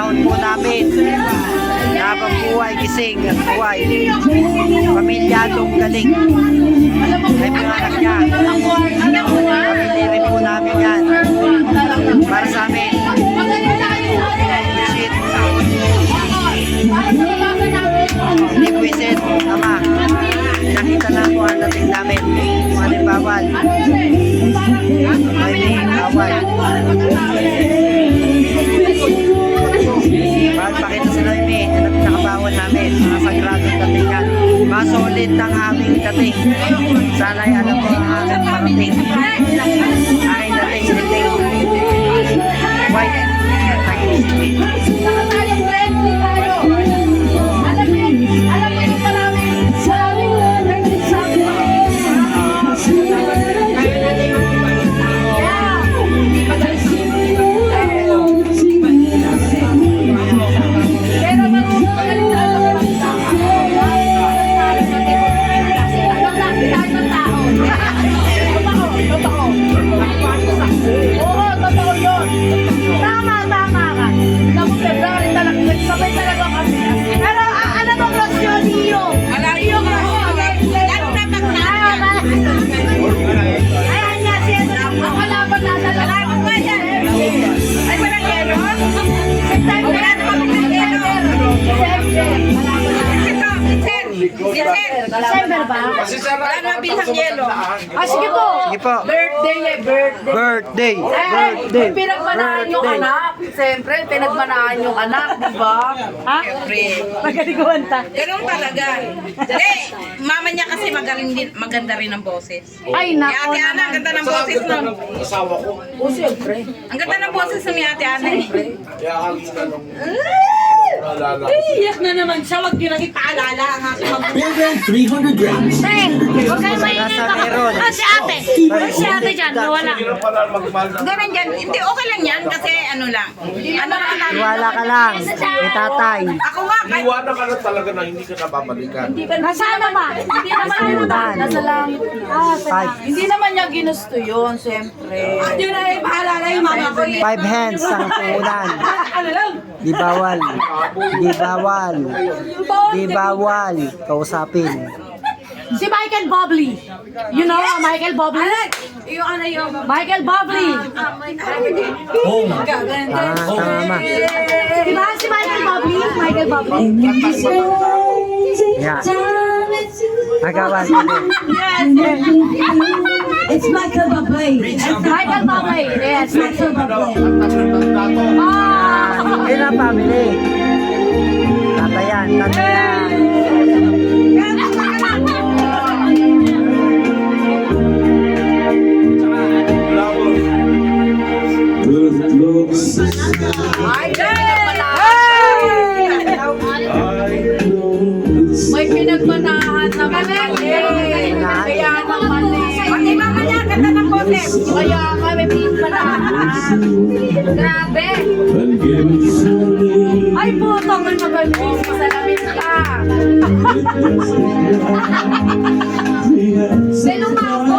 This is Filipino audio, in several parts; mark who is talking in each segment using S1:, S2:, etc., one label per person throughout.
S1: panahon po namin na habang buhay, gising at buhay, pamilyadong galing. May mga anak niya. Pamilya rin po namin yan. Para sa amin. Shit. Hindi ko isin, Ama. Nakita na po ang dating namin. Mga din bawal. May bawal. Pakita sa Noemi na pinakabawal namin. Mga sagradong dating yan. Mga solid ng aming dating. Sana ay alam mo ang aming parating. Aking dating. White.
S2: December ba?
S3: Wala na bintang yelo.
S2: Sige po.
S1: Sige po.
S2: Birthday.
S1: Birthday.
S2: Pinagmanaan yung anak. Siyempre, pinagmanaan yung anak, di ba? Ha? Magkaliguan ta.
S3: Ganun talaga. Mama niya kasi maganda rin ang boses.
S2: Ay, nako
S3: Ate Ana, ang ganda ng boses nun.
S4: Asawa ko.
S2: O, siyempre.
S3: Ang ganda ng boses ni Ate Ana.
S4: Kaya halos ka nung naalala.
S3: Iyak na naman siya. Wag niyo lang ipaalala ang aking
S5: Program 300 grams.
S2: Huwag kayo mainit
S1: Nasa
S2: ako.
S1: meron.
S2: Si ate. Si ate dyan, nawala.
S4: Hindi na pala magmahal na.
S3: Ganun dyan. Hindi, okay lang yan kasi ano lang. Ano lang namin.
S1: Iwala ka lang. May tatay.
S3: Ako nga, kahit
S4: Iwanan ka na talaga na hindi ka nababalikan.
S2: Nasaan ba? Hindi naman
S1: Saan?
S2: nasa langit.
S1: Five.
S2: Hindi naman niya ginusto yun, siyempre.
S3: yun ay paalala yung mama ko.
S1: 5 hands ang puhunan.
S3: Ano lang?
S1: Di bawal. Di bawal. Di bawal. Kausapin.
S2: Si Michael Bublé. You know Michael Bublé?
S3: Yung ano yung...
S2: Michael Bublé.
S5: Home.
S1: Tama.
S2: Diba si Michael Bublé? Michael Bublé.
S1: Yeah. Agawan.
S6: It's Michael Bublé.
S2: Michael Bublé. Yes.
S6: Michael Bublé.
S1: Ayun ang family. Tatayan. Tatayan.
S5: Good looks.
S2: May pinagmanahan naman kami. Kaya naman
S3: Pati mama niya, ganda ng boses.
S2: Kaya nga may pinagmanahan. Grabe. Ay puto, may magaling. Salamin ka. Seluma ako.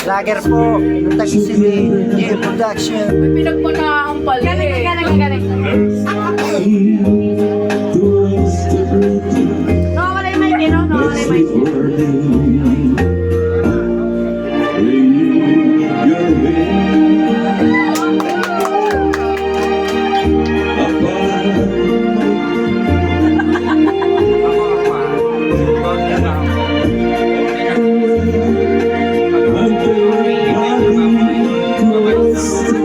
S1: Lager po. Ng Taguig City. New production.
S2: May pinagmanahan pala. Galing. Nawawala yung mic, no? Nawawala yung mic.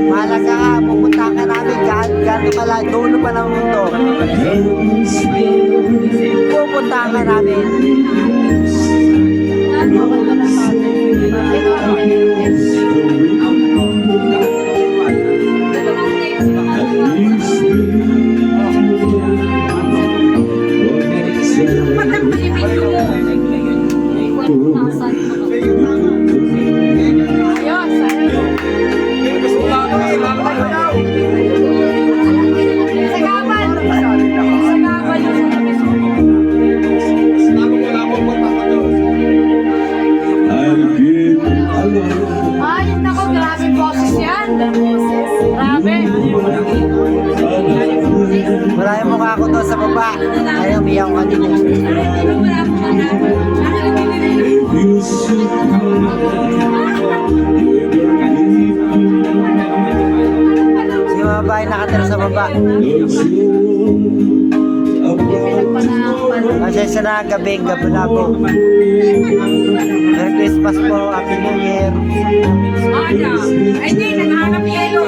S1: Mahalaga ka. Pupunta ka namin. Gano'n pala. Dulo pa ng mundo. Pupunta ka namin.
S2: Ay, nako, grabe boses yan. Grabe.
S1: Marami ang kanina.
S5: If you should come,
S1: Si mga babae nakatira sa baba. Kasi sa na gabing gabulabo. Merry Christmas po, Happy New Year.
S3: Ay, hindi, naghahanap yelo.